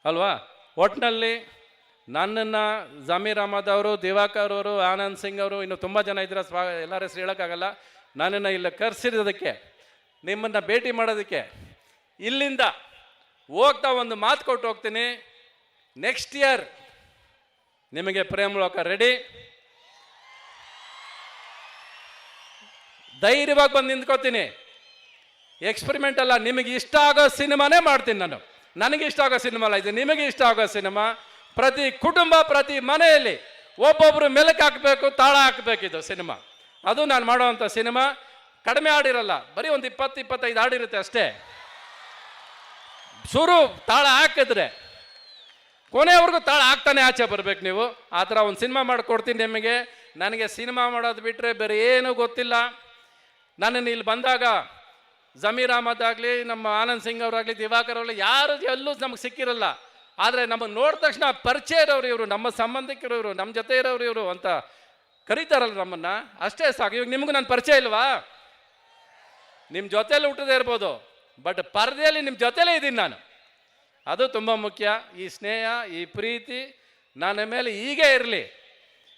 ಅಲ್ವಾ? ಒಟ್ಟಿನಲ್ಲಿ ನನ್ನನ್ನು ಜಮೀರ್ ಅಹಮದ್ ಅವರು, ದಿವಾಕರ್ ಅವರು, ಆನಂದ್ ಸಿಂಗ್ ಅವರು, ಇನ್ನು ತುಂಬ ಜನ ಇದ್ರೆ ಎಲ್ಲರ ಹೆಸರು ಹೇಳೋಕ್ಕಾಗಲ್ಲ. ನನ್ನನ್ನು ಇಲ್ಲಿ ಕರೆಸಿರೋದಕ್ಕೆ, ನಿಮ್ಮನ್ನು ಭೇಟಿ ಮಾಡೋದಕ್ಕೆ, ಇಲ್ಲಿಂದ ಹೋಗ್ತಾ ಒಂದು ಮಾತು ಕೊಟ್ಟು ಹೋಗ್ತೀನಿ. ನೆಕ್ಸ್ಟ್ ಇಯರ್ ನಿಮಗೆ ಪ್ರೇಮಲೋಕ ರೆಡಿ. ಧೈರ್ಯವಾಗಿ ಬಂದು ನಿಂತ್ಕೋತೀನಿ. ಎಕ್ಸ್ಪೆರಿಮೆಂಟ್ ಅಲ್ಲ, ನಿಮಗೆ ಇಷ್ಟ ಆಗೋ ಸಿನಿಮಾನೇ ಮಾಡ್ತೀನಿ ನಾನು. ನನಗೆ ಇಷ್ಟ ಆಗೋ ಸಿನಿಮಾ ಅಲ್ಲ ಇದು, ನಿಮಗೆ ಇಷ್ಟ ಆಗೋ ಸಿನಿಮಾ. ಪ್ರತಿ ಕುಟುಂಬ, ಪ್ರತಿ ಮನೆಯಲ್ಲಿ ಒಬ್ಬೊಬ್ಬರು ಮೆಲುಕು ಹಾಕಬೇಕು, ತಾಳ ಹಾಕಬೇಕಿದು ಸಿನಿಮಾ. ಅದು ನಾನು ಮಾಡೋವಂಥ ಸಿನಿಮಾ. ಕಡಿಮೆ ಹಾಡಿರಲ್ಲ, ಬರೀ ಒಂದು 20-25 ಹಾಡಿರುತ್ತೆ ಅಷ್ಟೇ. ಶುರು ತಾಳ ಹಾಕಿದ್ರೆ ಕೊನೆಯವರೆಗೂ ತಾಳ ಹಾಕ್ತಾನೆ ಆಚೆ ಬರ್ಬೇಕು ನೀವು. ಆ ಥರ ಒಂದು ಸಿನಿಮಾ ಮಾಡಿಕೊಡ್ತೀನಿ ನಿಮಗೆ. ನನಗೆ ಸಿನಿಮಾ ಮಾಡೋದು ಬಿಟ್ಟರೆ ಬೇರೆ ಏನೂ ಗೊತ್ತಿಲ್ಲ. ನನ್ನನ್ನು ಇಲ್ಲಿ ಬಂದಾಗ ಜಮೀರ್ ಅಹಮದ್ ಆಗಲಿ, ನಮ್ಮ ಆನಂದ್ ಸಿಂಗ್ ಅವರಾಗಲಿ, ದಿವಾಕರ್ ಅವರಾಗಲಿ, ಯಾರು ಎಲ್ಲೂ ನಮಗೆ ಸಿಕ್ಕಿರಲ್ಲ. ಆದರೆ ನಮಗೆ ನೋಡಿದ ತಕ್ಷಣ ಪರಿಚಯ ಇರೋರು ಇವರು, ನಮ್ಮ ಸಂಬಂಧಿಕರು ಇವರು, ನಮ್ಮ ಜೊತೆ ಇರೋರು ಇವರು ಅಂತ ಕರೀತಾರಲ್ಲ ನಮ್ಮನ್ನು, ಅಷ್ಟೇ ಸಾಕು. ಇವಾಗ ನಿಮಗೂ ನನ್ನ ಪರಿಚಯ ಇಲ್ವಾ? ನಿಮ್ಮ ಜೊತೆಯಲ್ಲಿ ಹುಟ್ಟದೇ ಇರ್ಬೋದು, ಬಟ್ ಪರದೆಯಲ್ಲಿ ನಿಮ್ಮ ಜೊತೆಲೇ ಇದ್ದೀನಿ ನಾನು. ಅದು ತುಂಬ ಮುಖ್ಯ. ಈ ಸ್ನೇಹ, ಈ ಪ್ರೀತಿ ನನ್ನ ಮೇಲೆ ಹೀಗೆ ಇರಲಿ.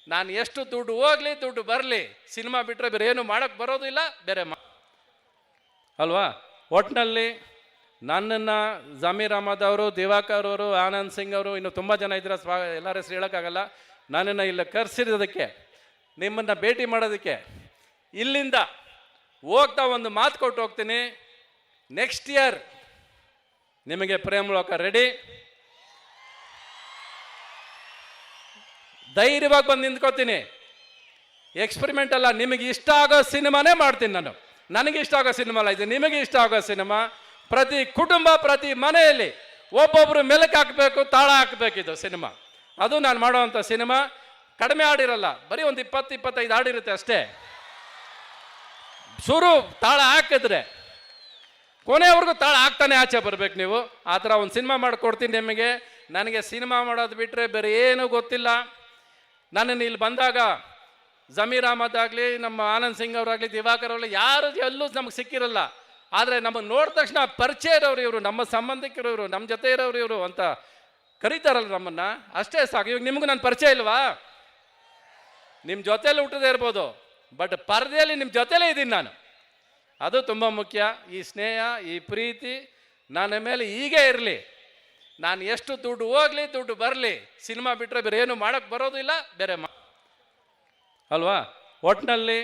ನಾನು ಎಷ್ಟು ದುಡ್ಡು ಹೋಗಲಿ, ದುಡ್ಡು ಬರಲಿ, ಸಿನಿಮಾ ಬಿಟ್ಟರೆ ಬೇರೆ ಏನು ಮಾಡೋಕ್ಕೆ ಬರೋದಿಲ್ಲ ಬೇರೆ ಅಲ್ವಾ? ಒಟ್ಟಿನಲ್ಲಿ ನನ್ನನ್ನು ಜಮೀರ್ ಅಹಮದ್ ಅವರು, ದಿವಾಕರ್ ಅವರು, ಆನಂದ್ ಸಿಂಗ್ ಅವರು, ಇನ್ನು ತುಂಬ ಜನ ಇದ್ರೆ ಎಲ್ಲರ ಹೆಸರು ಹೇಳೋಕ್ಕಾಗಲ್ಲ. ನನ್ನನ್ನು ಇಲ್ಲಿ ಕರೆಸಿರೋದಕ್ಕೆ, ನಿಮ್ಮನ್ನು ಭೇಟಿ ಮಾಡೋದಕ್ಕೆ, ಇಲ್ಲಿಂದ ಹೋಗ್ತಾ ಒಂದು ಮಾತು ಕೊಟ್ಟು ಹೋಗ್ತೀನಿ. ನೆಕ್ಸ್ಟ್ ಇಯರ್ ನಿಮಗೆ ಪ್ರೇಮಲೋಕ ರೆಡಿ. ಧೈರ್ಯವಾಗಿ ಬಂದು ನಿಂತ್ಕೋತೀನಿ. ಎಕ್ಸ್ಪೆರಿಮೆಂಟ್ ಅಲ್ಲ, ನಿಮಗೆ ಇಷ್ಟ ಆಗೋ ಸಿನಿಮಾನೇ ಮಾಡ್ತೀನಿ ನಾನು. ನನಗೆ ಇಷ್ಟ ಆಗೋ ಸಿನಿಮಾ ಅಲ್ಲ ಇದು, ನಿಮಗೆ ಇಷ್ಟ ಆಗೋ ಸಿನಿಮಾ. ಪ್ರತಿ ಕುಟುಂಬ, ಪ್ರತಿ ಮನೆಯಲ್ಲಿ ಒಬ್ಬೊಬ್ಬರು ಮೆಲುಕು ಹಾಕಬೇಕು, ತಾಳ ಹಾಕಬೇಕಿದು ಸಿನಿಮಾ. ಅದು ನಾನು ಮಾಡೋವಂಥ ಸಿನಿಮಾ. ಕಡಿಮೆ ಹಾಡಿರಲ್ಲ, ಬರೀ ಒಂದು 20-25 ಹಾಡಿರುತ್ತೆ ಅಷ್ಟೇ. ಶುರು ತಾಳ ಹಾಕಿದ್ರೆ ಕೊನೆಯವರೆಗೂ ತಾಳ ಹಾಕ್ತಾನೆ ಆಚೆ ಬರ್ಬೇಕು ನೀವು. ಆ ಥರ ಒಂದು ಸಿನಿಮಾ ಮಾಡಿಕೊಡ್ತೀನಿ ನಿಮಗೆ. ನನಗೆ ಸಿನಿಮಾ ಮಾಡೋದು ಬಿಟ್ಟರೆ ಬೇರೆ ಏನೂ ಗೊತ್ತಿಲ್ಲ. ನನ್ನನ್ನು ಇಲ್ಲಿ ಬಂದಾಗ ಜಮೀರ್ ಅಹಮದ್ ಆಗಲಿ, ನಮ್ಮ ಆನಂದ್ ಸಿಂಗ್ ಅವರಾಗಲಿ, ದಿವಾಕರ್ ಅವರಾಗಲಿ, ಯಾರು ಎಲ್ಲೂ ನಮಗೆ ಸಿಕ್ಕಿರಲ್ಲ. ಆದರೆ ನಮಗೆ ನೋಡಿದ ತಕ್ಷಣ ಪರಿಚಯ ಇರೋರು ಇವರು, ನಮ್ಮ ಸಂಬಂಧಿಕರು ಇವರು, ನಮ್ಮ ಜೊತೆ ಇರೋರು ಇವರು ಅಂತ ಕರೀತಾರಲ್ಲ ನಮ್ಮನ್ನು, ಅಷ್ಟೇ ಸಾಕು. ಇವಾಗ ನಿಮಗೂ ನನ್ನ ಪರಿಚಯ ಇಲ್ವಾ? ನಿಮ್ಮ ಜೊತೆಯಲ್ಲಿ ಹುಟ್ಟದೇ ಇರ್ಬೋದು, ಬಟ್ ಪರದೆಯಲ್ಲಿ ನಿಮ್ಮ ಜೊತೆಲೇ ಇದ್ದೀನಿ ನಾನು. ಅದು ತುಂಬ ಮುಖ್ಯ. ಈ ಸ್ನೇಹ, ಈ ಪ್ರೀತಿ ನನ್ನ ಮೇಲೆ ಹೀಗೆ ಇರಲಿ. ನಾನು ಎಷ್ಟು ದುಡ್ಡು ಹೋಗಲಿ, ದುಡ್ಡು ಬರಲಿ, ಸಿನಿಮಾ ಬಿಟ್ಟರೆ ಬೇರೆ ಏನು ಮಾಡೋಕ್ಕೆ ಬರೋದಿಲ್ಲ ಬೇರೆ ಅಲ್ವಾ? ಒಟ್ಟಿನಲ್ಲಿ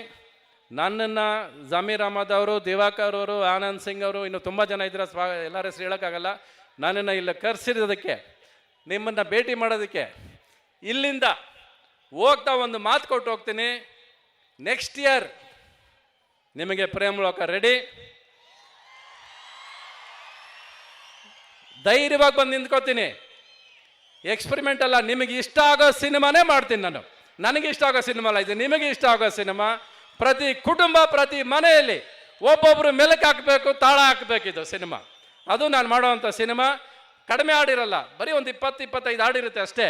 ನನ್ನನ್ನು ಜಮೀರ್ ಅಹಮದ್ ಅವರು, ದಿವಾಕರ್ ಅವರು, ಆನಂದ್ ಸಿಂಗ್ ಅವರು, ಇನ್ನು ತುಂಬ ಜನ ಇದ್ರೆ ಎಲ್ಲರ ಹೆಸರು ಹೇಳೋಕ್ಕಾಗಲ್ಲ. ನನ್ನನ್ನು ಇಲ್ಲಿ ಕರೆಸಿರೋದಕ್ಕೆ, ನಿಮ್ಮನ್ನು ಭೇಟಿ ಮಾಡೋದಕ್ಕೆ, ಇಲ್ಲಿಂದ ಹೋಗ್ತಾ ಒಂದು ಮಾತು ಕೊಟ್ಟು ಹೋಗ್ತೀನಿ. ನೆಕ್ಸ್ಟ್ ಇಯರ್ ನಿಮಗೆ ಪ್ರೇಮಲೋಕ ರೆಡಿ. ಧೈರ್ಯವಾಗಿ ಬಂದು ನಿಂತ್ಕೋತೀನಿ. ಎಕ್ಸ್ಪೆರಿಮೆಂಟ್ ಅಲ್ಲ, ನಿಮಗೆ ಇಷ್ಟ ಆಗೋ ಸಿನಿಮಾನೇ ಮಾಡ್ತೀನಿ ನಾನು. ನನಗೆ ಇಷ್ಟ ಆಗೋ ಸಿನಿಮಾ ಅಲ್ಲ ಇದು, ನಿಮಗೆ ಇಷ್ಟ ಆಗೋ ಸಿನಿಮಾ. ಪ್ರತಿ ಕುಟುಂಬ, ಪ್ರತಿ ಮನೆಯಲ್ಲಿ ಒಬ್ಬೊಬ್ಬರು ಮೆಲುಕು ಹಾಕಬೇಕು, ತಾಳ ಹಾಕಬೇಕಿದು ಸಿನಿಮಾ. ಅದು ನಾನು ಮಾಡೋವಂಥ ಸಿನಿಮಾ. ಕಡಿಮೆ ಹಾಡಿರಲ್ಲ, ಬರೀ ಒಂದು 20-25 ಹಾಡಿರುತ್ತೆ ಅಷ್ಟೇ.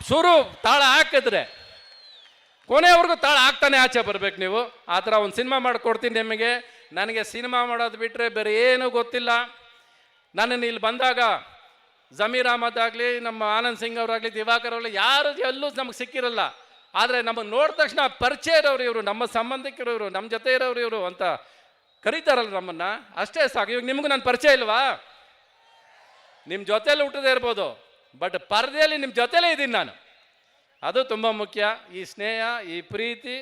ಶುರು ತಾಳ ಹಾಕಿದ್ರೆ ಕೊನೆಯವರೆಗೂ ತಾಳ ಹಾಕ್ತಾನೆ ಆಚೆ ಬರ್ಬೇಕು ನೀವು. ಆ ಥರ ಒಂದು ಸಿನಿಮಾ ಮಾಡಿಕೊಡ್ತೀನಿ ನಿಮಗೆ. ನನಗೆ ಸಿನಿಮಾ ಮಾಡೋದು ಬಿಟ್ಟರೆ ಬೇರೆ ಏನೂ ಗೊತ್ತಿಲ್ಲ. ನನ್ನನ್ನು ಇಲ್ಲಿ ಬಂದಾಗ ಜಮೀರ್ ಅಹಮದ್ ಆಗಲಿ, ನಮ್ಮ ಆನಂದ್ ಸಿಂಗ್ ಅವರಾಗಲಿ, ದಿವಾಕರ್ ಅವರಾಗಲಿ, ಯಾರು ಎಲ್ಲೂ ನಮಗೆ ಸಿಕ್ಕಿರಲ್ಲ. ಆದರೆ ನಮಗೆ ನೋಡಿದ ತಕ್ಷಣ ಪರಿಚಯ ಇರೋರು ಇವರು, ನಮ್ಮ ಸಂಬಂಧಿಕರು ಇವರು, ನಮ್ಮ ಜೊತೆ ಇರೋರು ಇವರು ಅಂತ ಕರೀತಾರಲ್ಲ ನಮ್ಮನ್ನು, ಅಷ್ಟೇ ಸಾಕು. ಇವಾಗ ನಿಮಗೂ ನನ್ನ ಪರಿಚಯ ಇಲ್ವಾ? ನಿಮ್ಮ ಜೊತೆಯಲ್ಲಿ ಹುಟ್ಟದೇ ಇರ್ಬೋದು, ಬಟ್ ಪರದೆಯಲ್ಲಿ ನಿಮ್ಮ ಜೊತೆಲೇ ಇದ್ದೀನಿ ನಾನು. ಅದು ತುಂಬ ಮುಖ್ಯ. ಈ ಸ್ನೇಹ, ಈ ಪ್ರೀತಿ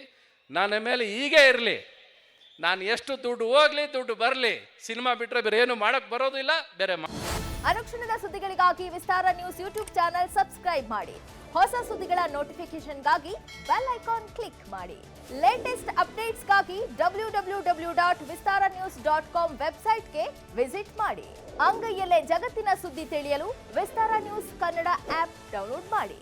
ನನ್ನ ಮೇಲೆ ಹೀಗೆ ಇರಲಿ. ನಾನು ಎಷ್ಟು ದುಡ್ಡು ಹೋಗಲಿ, ದುಡ್ಡು ಬರಲಿ, ಸಿನಿಮಾ ಬಿಟ್ಟರೆ ಬೇರೆ ಏನು ಮಾಡೋಕ್ಕೆ ಬರೋದಿಲ್ಲ ಬೇರೆ ಅನುಕ್ಷಣದ ಸುದ್ದಿಗಳಿಗಾಗಿ ವಿಸ್ತಾರ ನ್ಯೂಸ್ ಯೂಟ್ಯೂಬ್ ಚಾನೆಲ್ ಸಬ್ಸ್ಕ್ರೈಬ್ ಮಾಡಿ. ಹೊಸ ಸುದ್ದಿಗಳ ನೋಟಿಫಿಕೇಶನ್ಗಾಗಿ ಬೆಲ್ ಐಕಾನ್ ಕ್ಲಿಕ್ ಮಾಡಿ. ಲೇಟೆಸ್ಟ್ ಅಪ್ಡೇಟ್ಸ್ಗಾಗಿ www.vistaranews.com ವೆಬ್ಸೈಟ್ಗೆ ವಿಸಿಟ್ ಮಾಡಿ. ಅಂಗೈಯಲ್ಲೇ ಜಗತ್ತಿನ ಸುದ್ದಿ ತಿಳಿಯಲು ವಿಸ್ತಾರ ನ್ಯೂಸ್ ಕನ್ನಡ ಆಪ್ ಡೌನ್ಲೋಡ್ ಮಾಡಿ.